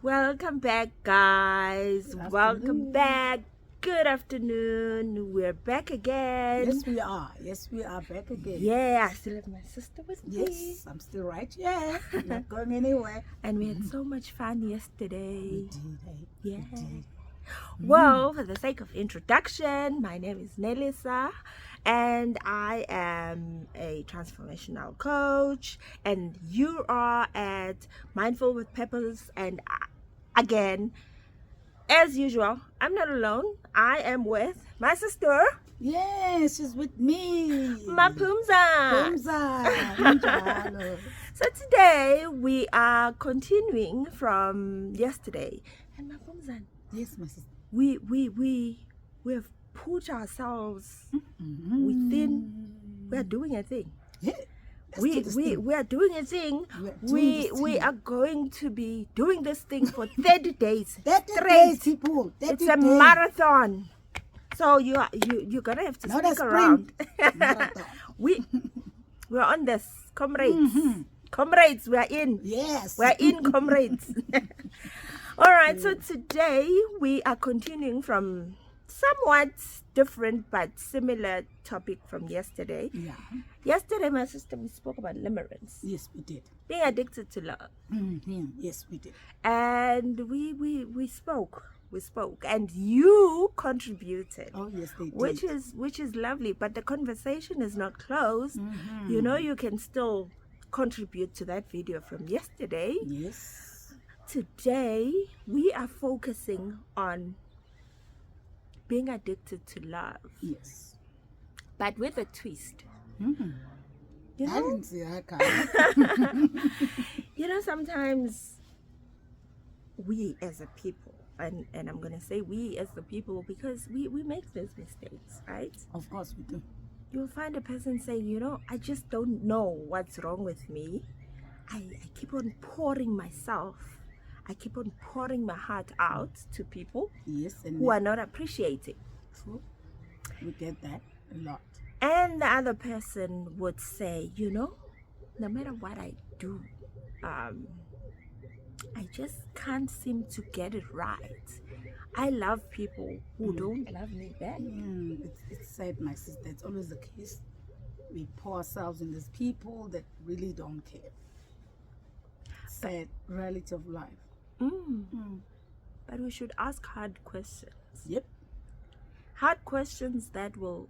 Welcome back, guys. Good Welcome afternoon. back. Good afternoon. We're back again. Yes, we are. Yes, we are back again. Yeah, I still have my sister with me. Yes, I'm still right here. Not going anywhere. And we had so much fun yesterday. We did, eh? Yeah. We did. Well, for the sake of introduction, my name is Nelisa, and I am a transformational coach, and you are at Mindful with Peppers. And again, as usual, I'm not alone. I am with my sister, Yes, she's with me. Mapumza. Njalo. So today we are continuing from yesterday, and Mapumza, Yes, my sister. we have put ourselves within. We are doing a thing. Yeah. We are doing a thing. We are going to be doing this thing for 30 days 30 straight. days, people. 30 It's a days. marathon. So you're gonna have to Not a stick sprint. around. Marathon. We're on this, comrades. Comrades, we are in. Yes. We're in, comrades. All right, so today we are continuing from somewhat different but similar topic from yesterday. Yeah. Yesterday, my sister, we spoke about limerence, Yes, we did. being addicted to love. Yes, we did. And we spoke, and you contributed. Oh, yes, they did. which is lovely, but the conversation is not closed. You know, you can still contribute to that video from yesterday. Yes. Today we are focusing on being addicted to love, Yes. but with a twist. Mm-hmm. You I know, didn't see that coming. sometimes we as a people, and I'm gonna say we as the people because we make those mistakes, right? Of course we do. You'll find a person saying, I just don't know what's wrong with me. I keep on pouring myself. I keep on pouring my heart out to people Yes, and who are not appreciating. true. We get that a lot. And the other person would say, no matter what I do, I just can't seem to get it right. I love people who don't love me back. It's sad, my sister. It's always the case. We pour ourselves in these people that really don't care. Sad reality of life. But we should ask hard questions. Yep. Hard questions that will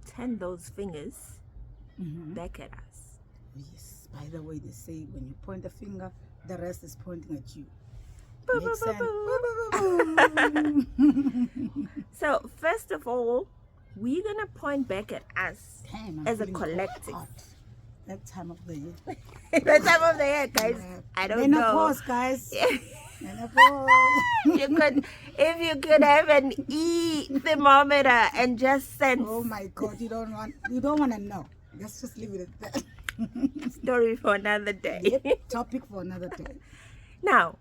turn those fingers back at us. Yes. By the way, they say when you point a finger, the rest is pointing at you. Boo, Makes boo, sense. So first of all, we're gonna point back at us Damn, I'm as a feeling collective. hot. That time of the year. The time of the year, guys. Yeah. I don't know. Menopause, guys. Menopause. If you could have an thermometer and just sense. Oh my God, you don't want to know. Let's just leave it at that. Story for another day. Yep, topic for another day. Now,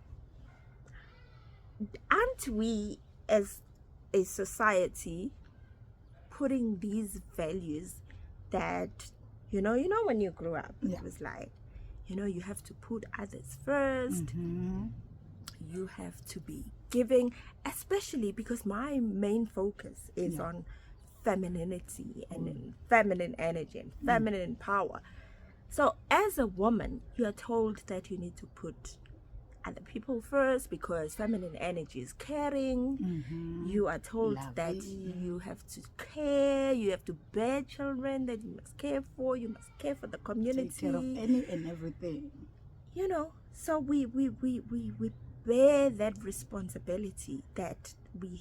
aren't we as a society putting these values that, when you grew up, Yeah. it was like, you have to put others first. You have to be giving, especially because my main focus is on femininity and in feminine energy and feminine power. So as a woman, you are told that you need to put other people first because feminine energy is caring. You are told that Lovely. you have to care, you have to bear children that you must care for, you must care for the community. Take care of any and everything. So we bear that responsibility that we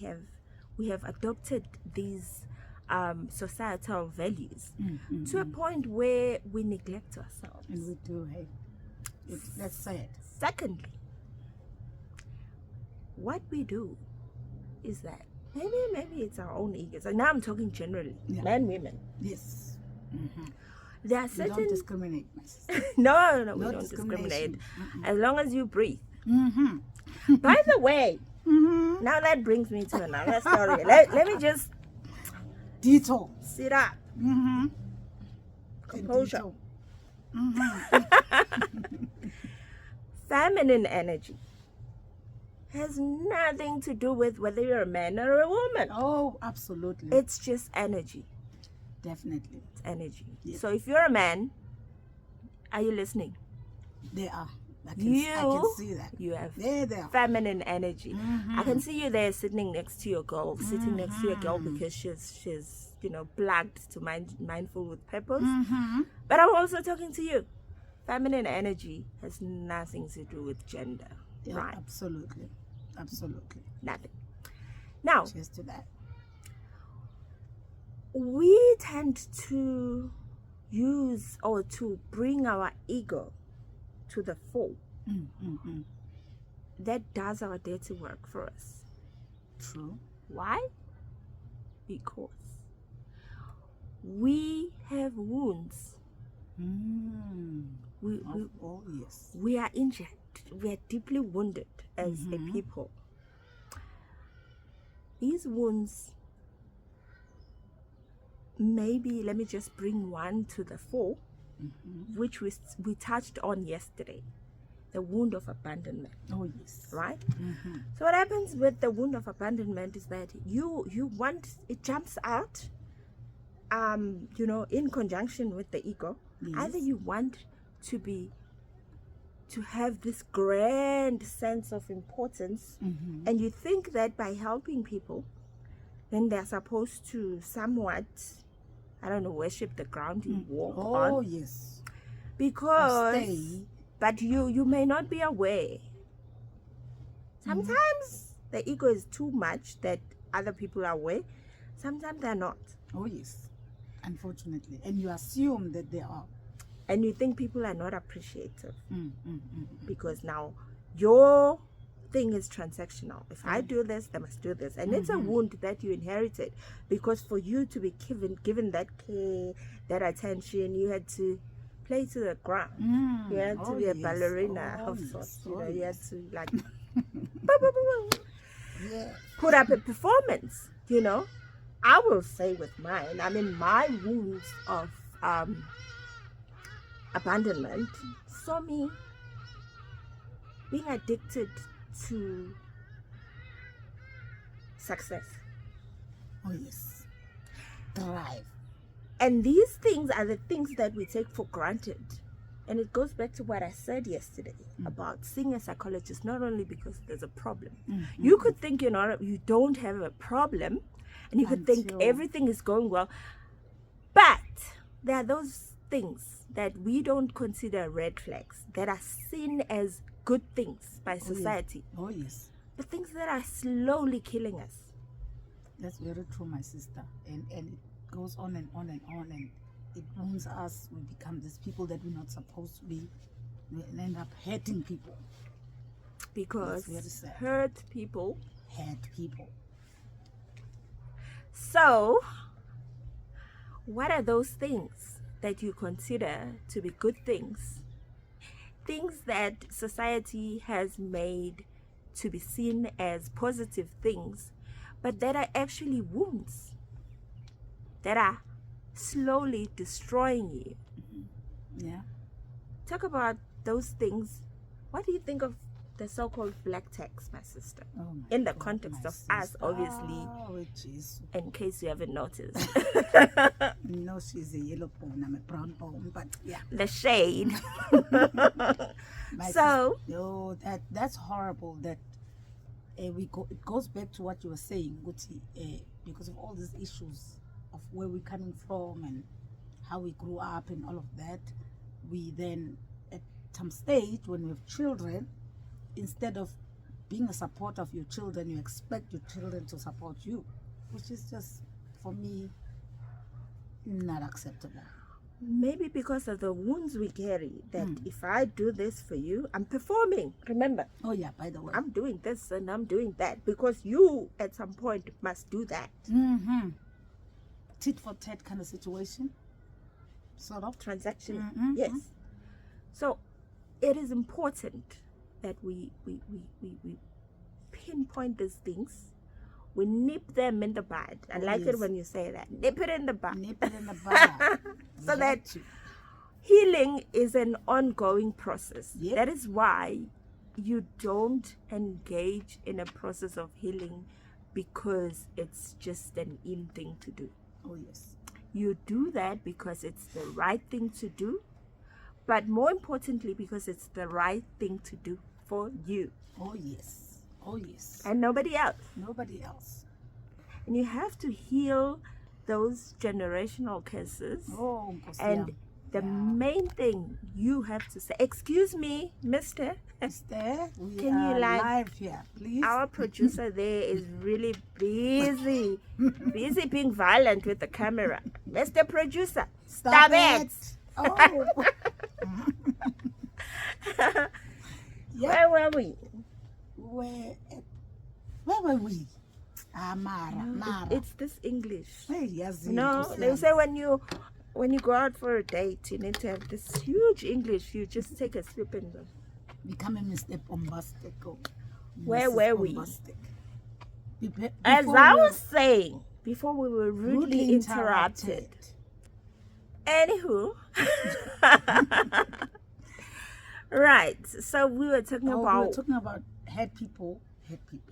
have adopted these societal values to a point where we neglect ourselves. And we do, hey. That's sad. Secondly, what we do is that maybe it's our own egos. And now I'm talking generally, men, women. Yes. There are We certain don't discriminate, my sister. no, we No don't discriminate discrimination. as long as you breathe. By the way, now that brings me to another story. Let me just Detox. sit up. Composure. Detox. Feminine energy has nothing to do with whether you're a man or a woman. Oh, absolutely. It's just energy. Definitely. It's energy. Yes. So if you're a man, are you listening? They are. I can see that. You have They are. feminine energy. I can see you there sitting next to your girl, sitting next to your girl because she's plugged to mindful with purpose. But I'm also talking to you. Feminine energy has nothing to do with gender, Yeah, right? Absolutely. Absolutely. Nothing. Now, Cheers to that. we tend to use or to bring our ego to the fore. That does our dirty work for us. True. Why? Because we have wounds. Yes. We are injured. We are deeply wounded as a people. These wounds, maybe let me just bring one to the fore, which we touched on yesterday, the wound of abandonment. Oh, yes. Right? So what happens with the wound of abandonment is that you want, it jumps out, in conjunction with the ego. Yes. Either you want to have this grand sense of importance, and you think that by helping people, then they're supposed to somewhat, worship the ground you walk on. Oh, yes. Because, but you may not be aware. Sometimes the ego is too much that other people are aware. Sometimes they're not. Oh, yes. Unfortunately. And you assume that they are. And you think people are not appreciative. Because now your thing is transactional. If I do this, they must do this. And it's a wound that you inherited. Because for you to be given that care, that attention, you had to play to the ground. You had to be a ballerina of sorts. You had to like put up a performance. I will say with mine, my wounds of abandonment saw me being addicted to success. Oh, yes. Thrive. And these things are the things that we take for granted. And it goes back to what I said yesterday about seeing a psychologist, not only because there's a problem. You could think you don't have a problem, and you could think everything is going well. But there are those things that we don't consider red flags, that are seen as good things by society. Oh, yes. The things that are slowly killing us. That's very true, my sister. And it goes on and on and on, and it wounds us. We become these people that we're not supposed to be. We end up hurting people. Because hurt people. So, what are those things that you consider to be good things? Things that society has made to be seen as positive things, but that are actually wounds that are slowly destroying you. Yeah. Talk about those things. What do you think of the so-called black tax, my sister? In the context of us, obviously, in case you haven't noticed. No, she's a yellow bone, I'm a brown bone, but yeah. The shade. That's horrible. That it goes back to what you were saying, Guti, because of all these issues of where we're coming from and how we grew up and all of that. We then, at some stage, when we have children, instead of being a support of your children, you expect your children to support you, which is just, for me, not acceptable. Maybe because of the wounds we carry, that if I do this for you, I'm performing. Remember? Oh, yeah, by the way. I'm doing this and I'm doing that because you, at some point, must do that. Tit for tat kind of situation. Sort of. Transaction. Yes. So, it is important that we pinpoint these things. We nip them in the bud. I like it when you say that. Nip it in the bud. Nip it in the bud. So that healing is an ongoing process. That is why you don't engage in a process of healing because it's just an in thing to do. Oh, yes. You do that because it's the right thing to do, but more importantly, because it's the right thing to do for you. Oh, yes. Oh, yes. And nobody else. Nobody else. And you have to heal those generational curses. Oh, Nkosi And yami. the main thing you have to say, excuse me, mister. Mister, we Can are you, like, live here, please. Our producer there is really busy being violent with the camera. Mr. Producer, stop it. Oh. Yeah. Where were we? Where were we? Mara. It's this English. Hey, yes, No, Nkosi they yami. say when you go out for a date, you need to have this huge English. You just take a sip and go. Becoming Mr. Bombastic. Oh, Where Mrs. were we? Bombastic. As Before I we- was saying, before we were rudely interrupted. Anywho, right. So we were talking We were about talking about head people.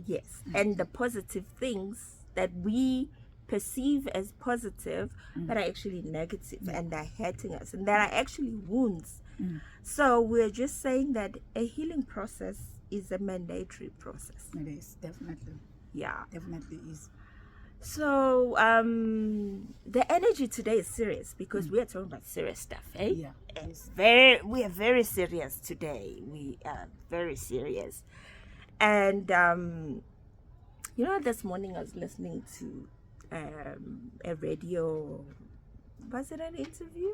yes, and the positive things that we perceive as positive that are actually negative and are hurting us and that are actually wounds. So we're just saying that a healing process is a mandatory process. It is, definitely. Yeah. Definitely is. So the energy today is serious because we are talking about serious stuff, eh? Yeah. It's we are very serious today. We are very serious. And this morning I was listening to a radio, was it an interview?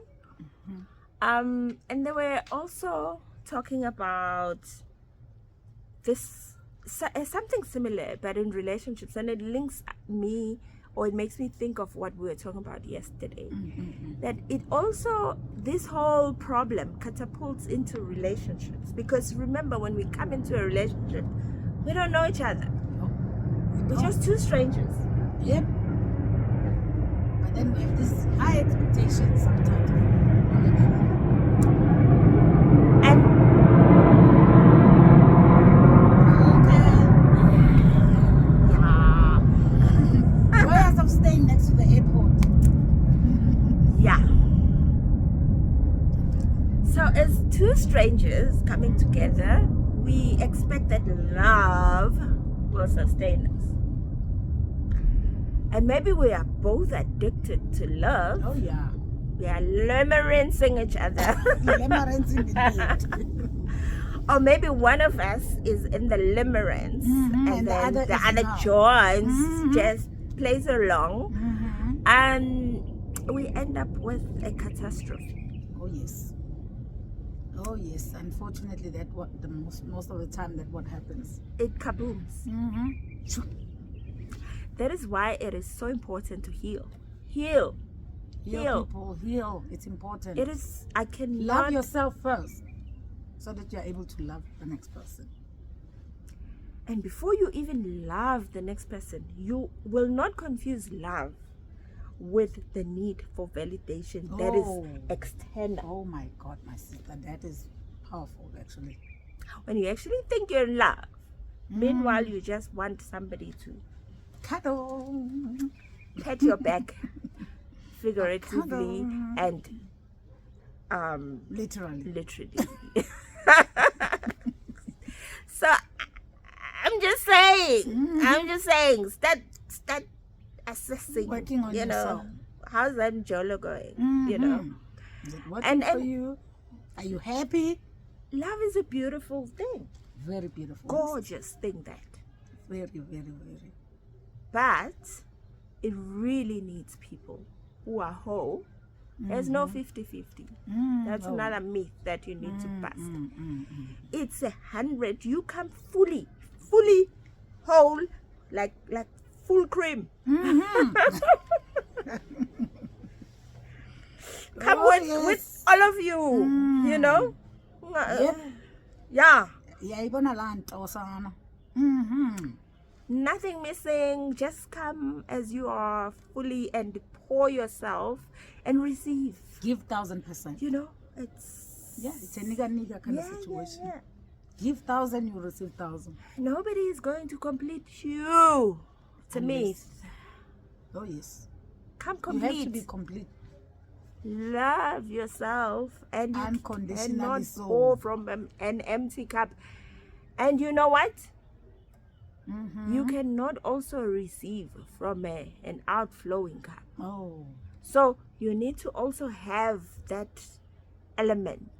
And they were also talking about this something similar, but in relationships, and it links me, or it makes me think of what we were talking about yesterday. That it also, this whole problem catapults into relationships, because remember, when we come into a relationship, we don't know each other. We're just two strangers. Yep. But then we have this high expectation sometimes. And Why I'm staying next to the airport? yeah. So as two strangers coming together, we expect that love will sustain us. And maybe we are both addicted to love. Oh, yeah. We are limerencing each other. Limerence indeed. Or maybe one of us is in the limerence and then the other not. joins, just plays along, and we end up with a catastrophe. Oh, yes. Oh, yes. Unfortunately, that what the most of the time that what happens. It kabooms. That is why it is so important to heal. Heal. Heal, people. Heal. It's important. It is. I cannot Love yourself first, so that you're able to love the next person. And before you even love the next person, you will not confuse love with the need for validation that is external. Oh my God, my sister, that is powerful actually. When you actually think you're in love, meanwhile you just want somebody to Cuddle. pat your back figuratively and Literally. So I'm just saying, start assessing, Working on yourself. How's that jolo going? Is it working for you? Are you happy? Love is a beautiful thing, Very beautiful. gorgeous thing, that, Very, very, very. but it really needs people who are whole. There's no 50-50. That's another myth that you need to bust. It's 100. You come fully whole, like full cream. Come with all of you, you know. Yep. Yeah. Yayibona la nto sana. Nothing missing. Just come as you are fully and pour yourself and receive. Give 1,000%. You know, it's Yeah, it's a nigga kind of situation. Yeah. Give 1,000, you receive 1,000. Nobody is going to complete you. It's a myth. Oh yes. Come You have to complete. be complete. Love yourself and you Unconditionally cannot so. pour from an empty cup. And you know what? You cannot also receive from an outflowing cup. Oh. So you need to also have that element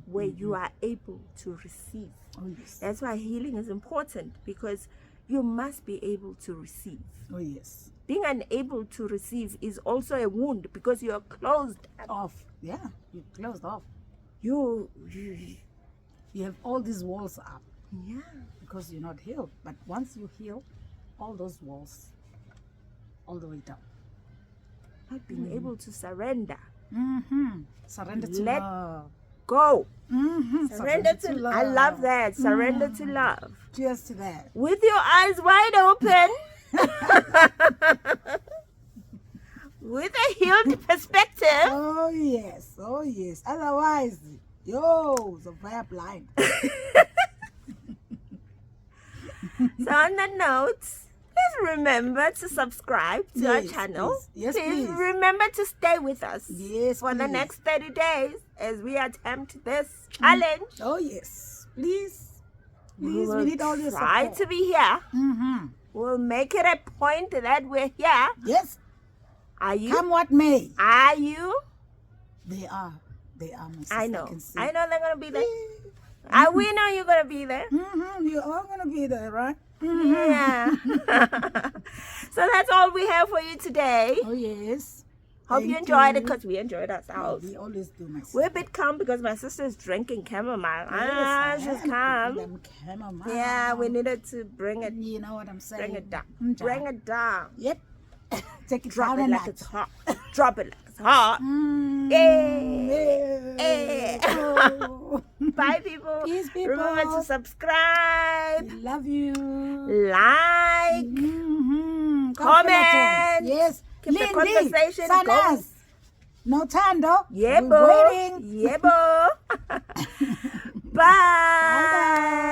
where you are able to receive. Oh yes. That's why healing is important, because you must be able to receive. Oh yes. Being unable to receive is also a wound, because you are closed up. Off. Yeah. You're closed off. You You have all these walls up yeah. because you're not healed. But once you heal, all those walls, all the way down. Not being able to surrender. Surrender to Let love. Go. Surrender to to I love. love that. Surrender to love. Cheers to that. With your eyes wide open. With a healed perspective. Oh yes. Oh yes. Otherwise, the fire blind. So on that note, please remember to subscribe to our channel. Please. Yes, please please. remember to stay with us Yes, for the please. next 30 days as we attempt this challenge. Oh yes. Please. Please, will we need all your try support. to be here. We'll make it a point that we're here. Yes. Are you? Come what may. Are you? They are. They are. My sister, I know. can see. I know they're gonna be there. We know you're gonna be there. You're all gonna be there, right? Yeah. So that's all we have for you today. Oh yes. Hope you Thank enjoyed it, you. because we enjoyed ourselves. We always do, my sister. We're a bit calm because my sister's drinking chamomile. She's calm. Yeah, we needed to bring it. You know what I'm saying? Bring it down. Mm, Bring it down. Yep. Take it Drop down it a like notch. it's hot. Drop it like it's hot. Yeah. Oh. Bye, people. Peace, people. Remember to subscribe, We love you. like, comment. Yes. Keep the Lindy, conversation Sanas. going. No tando. Yebo. We're waiting. Yebo. Bye. Bye-bye.